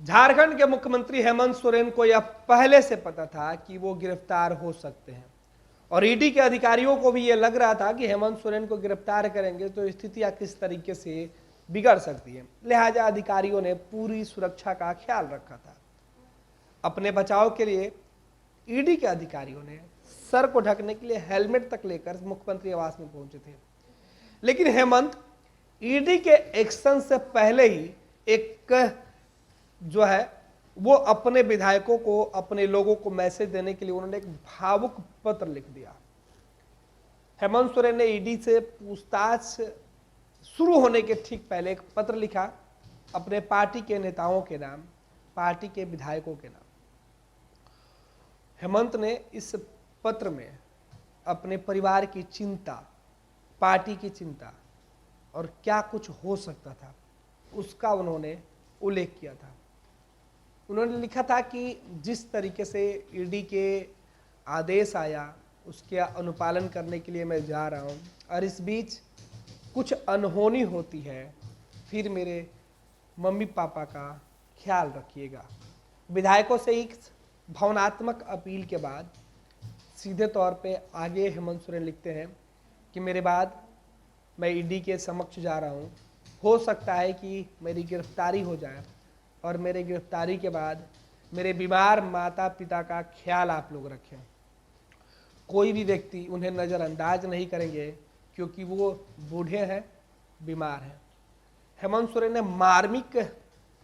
झारखंड के मुख्यमंत्री हेमंत सोरेन को यह पहले से पता था कि वो गिरफ्तार हो सकते हैं और ईडी के अधिकारियों को भी यह लग रहा था कि हेमंत सोरेन को गिरफ्तार करेंगे तो स्थितियां किस तरीके से बिगड़ सकती है। लिहाजा अधिकारियों ने पूरी सुरक्षा का ख्याल रखा था। अपने बचाव के लिए ईडी के अधिकारियों ने सर को ढकने के लिए हेलमेट तक लेकर मुख्यमंत्री आवास में पहुंचे थे। लेकिन हेमंत ईडी के एक्शन से पहले ही एक जो है वो अपने विधायकों को, अपने लोगों को मैसेज देने के लिए उन्होंने एक भावुक पत्र लिख दिया। हेमंत सोरेन ने ईडी से पूछताछ शुरू होने के ठीक पहले एक पत्र लिखा अपने पार्टी के नेताओं के नाम, पार्टी के विधायकों के नाम। हेमंत ने इस पत्र में अपने परिवार की चिंता, पार्टी की चिंता और क्या कुछ हो सकता था उसका उन्होंने उल्लेख किया था। उन्होंने लिखा था कि जिस तरीके से ईडी के आदेश आया उसके अनुपालन करने के लिए मैं जा रहा हूं और इस बीच कुछ अनहोनी होती है फिर मेरे मम्मी पापा का ख्याल रखिएगा। विधायकों से एक भावनात्मक अपील के बाद सीधे तौर पे आगे हेमंत सोरेन लिखते हैं कि मेरे बाद मैं ईडी के समक्ष जा रहा हूँ, हो सकता है कि मेरी गिरफ्तारी हो जाए और मेरे गिरफ्तारी के बाद मेरे बीमार माता पिता का ख्याल आप लोग रखें। कोई भी व्यक्ति उन्हें नज़रअंदाज नहीं करेंगे क्योंकि वो बूढ़े हैं, बीमार हैं। हेमंत सोरेन ने मार्मिक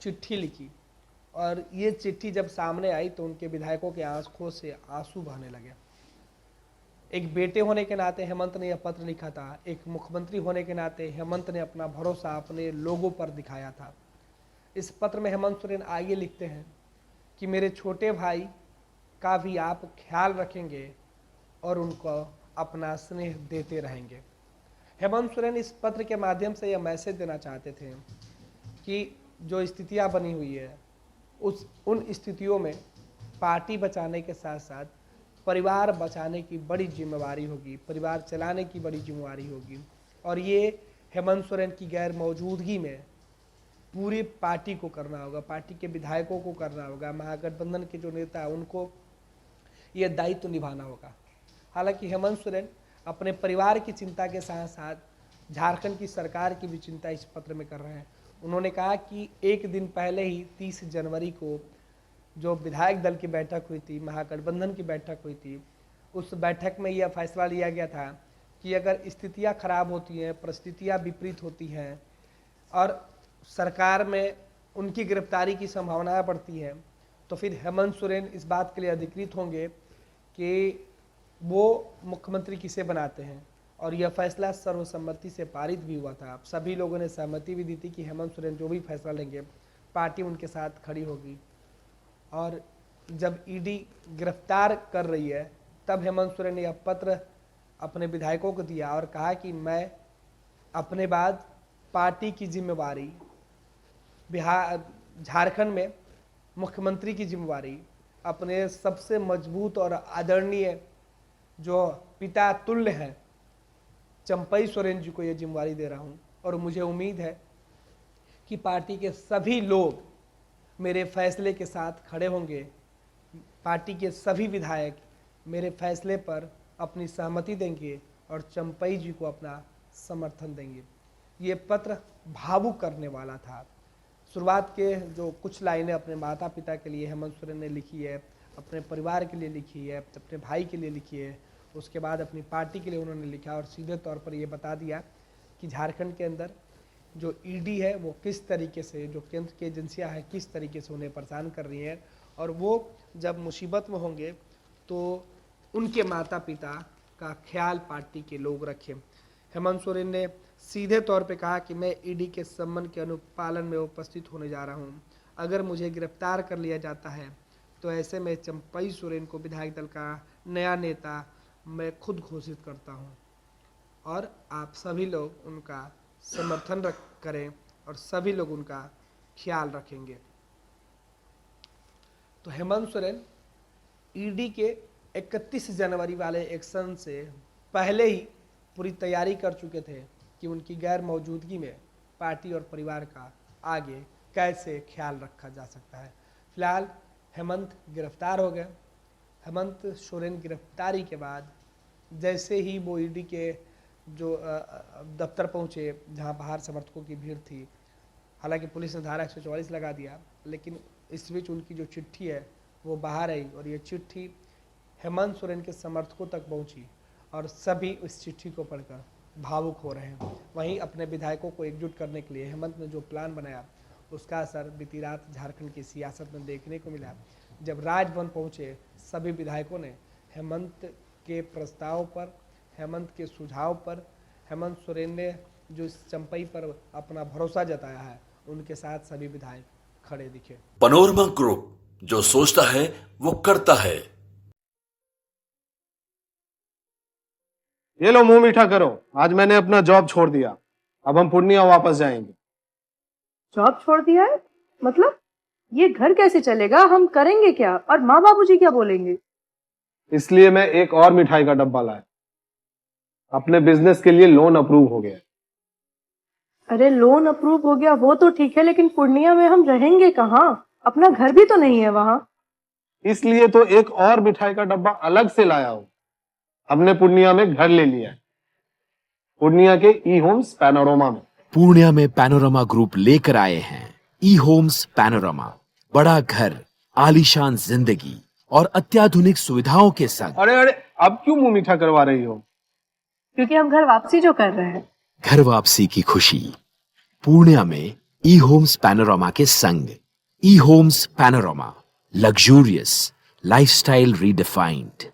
चिट्ठी लिखी और ये चिट्ठी जब सामने आई तो उनके विधायकों के आंखों से आंसू बहने लगे। एक बेटे होने के नाते हेमंत ने यह पत्र लिखा था। एक मुख्यमंत्री होने के नाते हेमंत ने अपना भरोसा अपने लोगों पर दिखाया था। इस पत्र में हेमंत सोरेन आगे लिखते हैं कि मेरे छोटे भाई का भी आप ख्याल रखेंगे और उनको अपना स्नेह देते रहेंगे। हेमंत सोरेन इस पत्र के माध्यम से यह मैसेज देना चाहते थे कि जो स्थितियां बनी हुई है उन स्थितियों में पार्टी बचाने के साथ साथ परिवार बचाने की बड़ी जिम्मेवारी होगी, परिवार चलाने की बड़ी जिम्मेवारी होगी और ये हेमंत सोरेन की गैर मौजूदगी में पूरी पार्टी को करना होगा, पार्टी के विधायकों को करना होगा, महागठबंधन के जो नेता हैं उनको ये दायित्व निभाना होगा। हालांकि हेमंत सोरेन अपने परिवार की चिंता के साथ साथ झारखंड की सरकार की भी चिंता इस पत्र में कर रहे हैं। उन्होंने कहा कि एक दिन पहले ही 30 जनवरी को जो विधायक दल की बैठक हुई थी, महागठबंधन की बैठक हुई थी, उस बैठक में यह फैसला लिया गया था कि अगर स्थितियां खराब होती हैं, परिस्थितियां विपरीत होती हैं और सरकार में उनकी गिरफ्तारी की संभावनाएं बढ़ती हैं तो फिर हेमंत सोरेन इस बात के लिए अधिकृत होंगे कि वो मुख्यमंत्री किसे बनाते हैं। और यह फैसला सर्वसम्मति से पारित भी हुआ था। सभी लोगों ने सहमति भी दी थी कि हेमंत सोरेन जो भी फैसला लेंगे पार्टी उनके साथ खड़ी होगी। और जब ईडी गिरफ्तार कर रही है तब हेमंत सोरेन ने यह पत्र अपने विधायकों को दिया और कहा कि मैं अपने बाद पार्टी की जिम्मेवारी, बिहार झारखंड में मुख्यमंत्री की जिम्मेवारी अपने सबसे मजबूत और आदरणीय जो पिता तुल्य हैं चंपई सोरेन जी को यह जिम्मेवारी दे रहा हूँ और मुझे उम्मीद है कि पार्टी के सभी लोग मेरे फैसले के साथ खड़े होंगे, पार्टी के सभी विधायक मेरे फैसले पर अपनी सहमति देंगे और चंपई जी को अपना समर्थन देंगे। ये पत्र भावुक करने वाला था। शुरुआत के जो कुछ लाइनें अपने माता पिता के लिए हेमंत सोरेन ने लिखी है, अपने परिवार के लिए लिखी है, अपने भाई के लिए लिखी है, उसके बाद अपनी पार्टी के लिए उन्होंने लिखा और सीधे तौर पर ये बता दिया कि झारखंड के अंदर जो ईडी है वो किस तरीके से, जो केंद्र की एजेंसियां हैं किस तरीके से उन्हें परेशान कर रही हैं और वो जब मुसीबत में होंगे तो उनके माता पिता का ख्याल पार्टी के लोग रखें। हेमंत सोरेन ने सीधे तौर पे कहा कि मैं ईडी के सम्मन के अनुपालन में उपस्थित होने जा रहा हूं। अगर मुझे गिरफ्तार कर लिया जाता है तो ऐसे में चंपई सोरेन को विधायक दल का नया नेता मैं खुद घोषित करता हूं और आप सभी लोग उनका समर्थन करें और सभी लोग उनका ख्याल रखेंगे। तो हेमंत सोरेन ईडी के 31 जनवरी वाले एक्शन से पहले ही पूरी तैयारी कर चुके थे कि उनकी गैर मौजूदगी में पार्टी और परिवार का आगे कैसे ख्याल रखा जा सकता है। फिलहाल हेमंत गिरफ्तार हो गए। हेमंत सोरेन गिरफ्तारी के बाद जैसे ही वो ईडी के जो दफ्तर पहुंचे, जहां बाहर समर्थकों की भीड़ थी, हालांकि पुलिस ने धारा 144 लगा दिया, लेकिन इस बीच उनकी जो चिट्ठी है वो बाहर आई और ये चिट्ठी हेमंत सोरेन के समर्थकों तक पहुंची और सभी इस चिट्ठी को पढ़कर भावुक हो रहे हैं। वहीं अपने विधायकों को एकजुट करने के लिए हेमंत ने जो प्लान बनाया, उसका असर बीती रात झारखंड की सियासत में देखने को मिला। जब राजभवन पहुंचे, सभी विधायकों ने हेमंत के प्रस्ताव पर, हेमंत के सुझाव पर, हेमंत सोरेन ने जो इस चंपई पर अपना भरोसा जताया है, उनके साथ सभी विधायक खड़े दिखे। पैनोरमा ग्रुप, जो सोचता है वो करता है। ये लो मुंह मीठा करो, आज मैंने अपना जॉब छोड़ दिया, अब हम पूर्णिया वापस जाएंगे। जॉब छोड़ दिया है? मतलब ये घर कैसे चलेगा? हम करेंगे क्या? और माँ बाबूजी क्या बोलेंगे? इसलिए मैं एक और मिठाई का डब्बा लाया। अपने बिजनेस के लिए लोन अप्रूव हो गया। अरे लोन अप्रूव हो गया वो तो ठीक है, लेकिन पूर्णिया में हम रहेंगे कहाँ? अपना घर भी तो नहीं है वहाँ। इसलिए तो एक और मिठाई का डब्बा अलग से लाया हूं। हमने पूर्णिया में घर ले लिया है, पूर्णिया के ई होम्स पैनोरमा में। पूर्णिया में पैनोरमा ग्रुप लेकर आए हैं ई होम्स पैनोरमा। बड़ा घर, आलीशान जिंदगी और अत्याधुनिक सुविधाओं के संग। अरे अरे, अब क्यों मुंह मीठा करवा रही हो? क्योंकि हम घर वापसी जो कर रहे हैं। घर वापसी की खुशी पूर्णिया में ई होम्स पैनोरमा के संग। E homes panorama, luxurious lifestyle redefined.